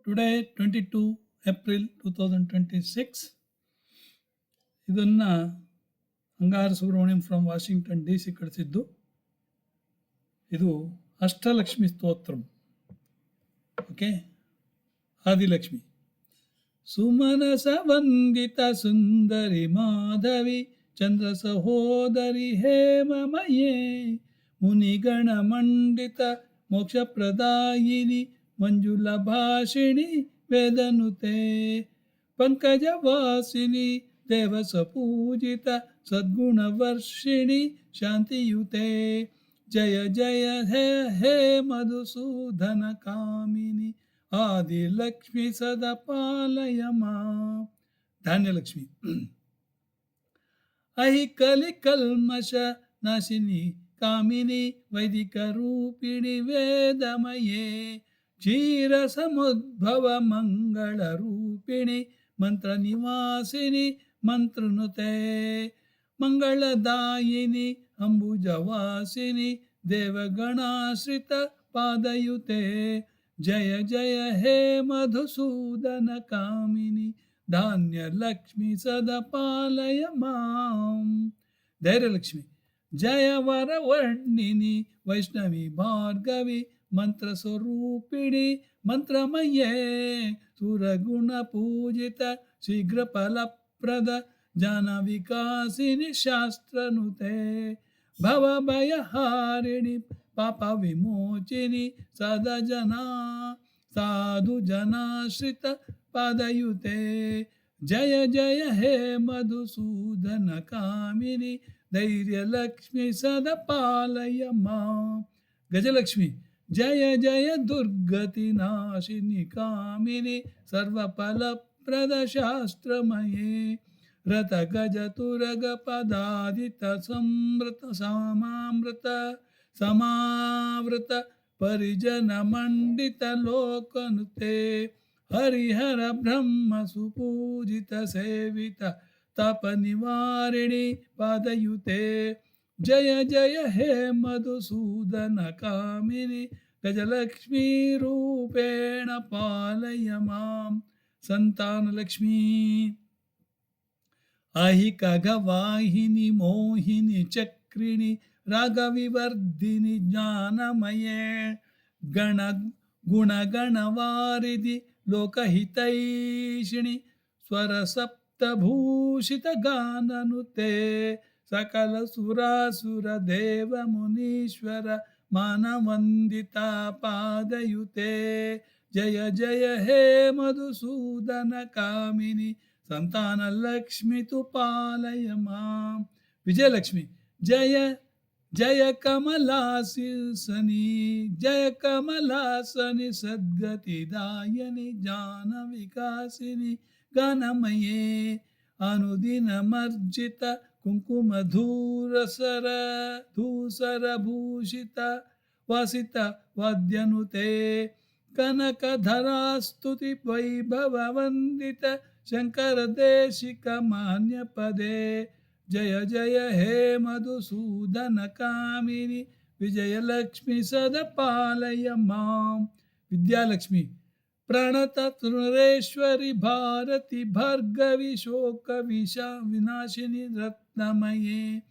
Today 22 April 2026. ಇದನ್ನು ಅಂಗಾರ Subrahmanyam from Washington DC ಕಳಿಸಿದ್ದು. ಇದು Ashtalakshmi Stotram. Okay. Adilakshmi. Sumanasa ವಂದಿತ ಸುಂದರಿ ಮಾಧವಿ ಚಂದ್ರ ಸಹೋದರಿ ಹೇಮಮಯೇ ಮುನಿಗಣ ಮಂಡಿತ ಮೋಕ್ಷಪ್ರದಾಯಿನಿ ಮಂಜುಲ ಭಾಷಿಣಿ ವೇದನುತೆ ಪಂಕಜವಾಸಿನಿ ದೇವಸ ಪೂಜಿತ ಸದ್ಗುಣವರ್ಷಿಣಿ ಶಾಂತಿಯುತೆ ಜಯ ಜಯ ಹೇ ಹೇ ಮಧುಸೂದನ ಕಾಮಿನಿ ಆದಿಲಕ್ಷ್ಮಿ ಸದಾ ಪಾಲಯ ಮಾಂ. ಧಾನ್ಯಲಕ್ಷ್ಮಿ. ಅಹಿ ಕಲಿ ಕಲ್ಮಶ ನಾಶಿನಿ ಕಾಮಿನಿ ವೈದಿಕ ರೂಪಿಣಿ ವೇದಮಯೇ ಕ್ಷೀರ ಸಮುದ್ಭವ ಮಂಗಳ ರೂಪಿಣಿ ಮಂತ್ರ ನಿವಾಸಿನಿ ಮಂತ್ರನುತೆ ಮಂಗಳದಾಯಿನಿ ಅಂಬುಜವಾಸಿನಿ ದೇವಗಣಾಶ್ರಿತ ಪಾದಯುತೆ ಜಯ ಜಯ ಹೇ ಮಧುಸೂದನ ಕಾಮಿನಿ ಧಾನ್ಯಲಕ್ಷ್ಮಿ ಸದಾ ಪಾಲಯ ಮಾಂ. ಧೈರ್ಯಲಕ್ಷ್ಮಿ. ಜಯ ವರವರ್ಣಿನಿ ವೈಷ್ಣವಿ ಭಾರ್ಗವಿ ಮಂತ್ರ ಸ್ವರೂಪಿಣಿ ಮಂತ್ರಮಯೇ ಸುರಗುಣ ಪೂಜಿತ ಶೀಘ್ರ ಫಲಪ್ರದ ಜಾನ ವಿಕಾಸಿನಿ ಶಾಸ್ತ್ರನುತೆ ಭವಭಯಹಾರಿಣಿ ಪಾಪ ವಿಮೋಚಿನಿ ಸಾಧು ಜನಾಶ್ರಿತ ಪಾದಯುತೆ ಜಯ ಜಯ ಹೇ ಮಧುಸೂದನ ಕಾಮಿನಿ ಧೈರ್ಯಲಕ್ಷ್ಮಿ ಸದಾ ಪಾಲಯ ಮಾಂ. ಗಜಲಕ್ಷ್ಮಿ. ಜಯ ಜಯ ದುರ್ಗತಿ ನಾಶಿನಿ ಕಾಮಿನಿ ಸರ್ವಫಲಪ್ರದ ಶಾಸ್ತ್ರಮಯೇ ರಥ ಗಜ ತುರಗ ಪದಾದಿತ ಸಂವೃತ ಸಮಾವೃತ ಪರಿಜನ ಮಂಡಿತ ಲೋಕನುತೆ ಹರಿಹರ ಬ್ರಹ್ಮ ಸುಪೂಜಿತ ಸೇವಿತ ತಪ ನಿವಾರಿಣಿ ಪಾದಯುತೆ ಜಯ ಜಯ ಹೇ ಮಧುಸೂದನ ಕಾಮಿನಿ ಗಜಲಕ್ಷ್ಮೀ ರೂಪೇಣ ಪಾಲಯ ಮಾಂ. ಸಂತಾನಲಕ್ಷ್ಮೀ. ಅಹಿ ಖಗವಾಹಿನಿ ಮೋಹಿನಿ ಚಕ್ರಿಣಿ ರಾಗವಿವರ್ಧಿನಿ ಜ್ಞಾನಮಯೇ ಗುಣಗಣವಾರಿಧಿ ಲೋಕಹಿತೈಷಿಣಿ ಸ್ವರ ಸಪ್ತಭೂಷಿತ ಗಾನನುತೆ ಸಕಲ ಸುರಾಸುರ ದೇವ ಮುನೀಶ್ವರ ಮಾನವಂದಿತ ಪಾದಯುತೆ ಜಯ ಜಯ ಹೇ ಮಧುಸೂದನ ಕಾಮಿನಿ ಸಂತಾನಲಕ್ಷ್ಮಿ ತು ಪಾಲಯ ಮಾಂ. ವಿಜಯಲಕ್ಷ್ಮಿ. ಜಯ ಜಯ ಕಮಲಾಸನಿ ಜಯ ಕಮಲಾಸನಿ ಸದ್ಗತಿದಾಯನಿ ಜಾನ ವಿಕಾಸಿನಿ ಗಾನಮಯೇ ಅನುದಿನ ಮರ್ಜಿತ ಕುಂಕುಮಧೂರಸರ ಧೂಸರ ಭೂಷಿತ ವಾಸಿತ ವಾದ್ಯನುತೆ ಕನಕಧರಾಸ್ತುತಿ ವೈಭವ ವಂದಿತ ಶಂಕರ ದೇಶಿಕ ಮಾನ್ಯ ಪದೇ ಜಯ ಜಯ ಹೇ ಮಧುಸೂದನ ಕಾಮಿನಿ ವಿಜಯಲಕ್ಷ್ಮಿ ಸದಾ ಪಾಲಯ ಮಾಂ. ವಿದ್ಯಾಲಕ್ಷ್ಮಿ. ಪ್ರಣತ ಸುರೇಶ್ವರಿ ಭಾರತಿ ಭಾರ್ಗವಿ ಶೋಕ ವಿನಾಶಿನಿ ರತ್ನಮಯೇ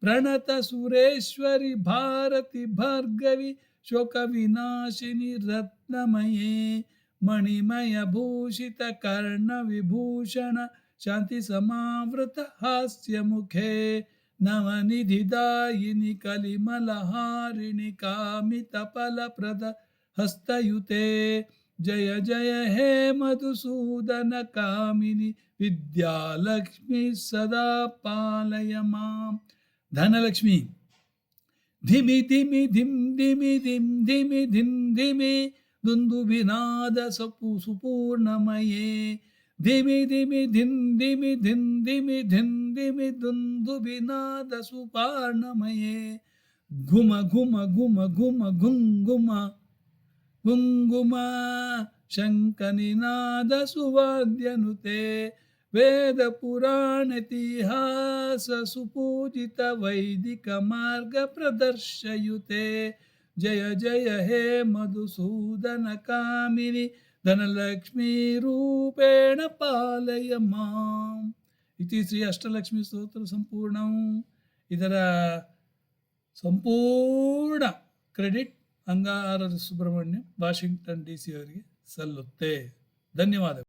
ಪ್ರಣತ ಸುರೇಶ್ವರಿ ಭಾರತಿ ಭಾರ್ಗವಿ ಶೋಕ ವಿನಾಶಿನಿ ರತ್ನಮಯೇ ಮಣಿಮಯ ಭೂಷಿತ ಕರ್ಣ ವಿಭೂಷಣ ಶಾಂತಿ ಸಮಾವೃತ ಹಾಸ್ಯ ಮುಖೇ ನವನಿಧಿದಾಯಿನಿ ಕಲಿಮಲಹಾರಿಣಿ ಕಾಮಿತ ಫಲಪ್ರದ ಹಸ್ತಯುತೆ ಜಯ ಜಯ ಹೇ ಮಧುಸೂದನ ಕಾಮಿನಿ ವಿದ್ಯಾಲಕ್ಷ್ಮಿ ಸದಾ ಪಾಲಯ ಮಾಂ. ಧನಲಕ್ಷ್ಮಿ. ಧಿಮಿ ಧಿಮಿ ಧಿಮ್ ಧಿಮಿ ಧಿಮ್ ಧಿಮಿ ಧಿಮ್ ಧಿಮಿ ದುಂದುಭಿನಾದ ಸುಪೂರ್ಣಮಯೇ ಧಿಮಿ ಧಿಮಿ ಧಿಮ್ ಧಿಮಿ ಧಿಮ್ ಧಿಮಿ ಧಿಮ್ ಧಿಮಿ ದುಂದುಭಿನಾದ ಸುಪರ್ಣಮಯೇ ಘುಮ ಘುಮ ಘುಮ ಘುಮ ಗುಂಗುಮ ಗುಂಗುಮ ಶಂಕನಿನಾದ ಸುವಾದ್ಯನುತೆ ವೇದ ಪುರಾಣತಿಹಾಸ ಸುಪೂಜಿತ ವೈದಿಕ ಮಾರ್ಗ ಪ್ರದರ್ಶಯುತೆ ಜಯ ಜಯ ಹೇ ಮಧುಸೂದನ ಕಾಮಿನಿ ಧನಲಕ್ಷ್ಮೀ ರೂಪೇಣ ಪಾಲಯ ಮಾಂ. ಇತಿ ಶ್ರೀ ಅಷ್ಟಲಕ್ಷ್ಮಿ ಸ್ತೋತ್ರ ಸಂಪೂರ್ಣಂ. ಇದರ ಸಂಪೂರ್ಣ ಕ್ರೆಡಿಟ್ ಅಂಗಾರ ಸುಬ್ರಹ್ಮಣ್ಯಂ ವಾಷಿಂಗ್ಟನ್ DC ಅವರಿಗೆ ಸಲ್ಲುತ್ತೆ. ಧನ್ಯವಾದಗಳು.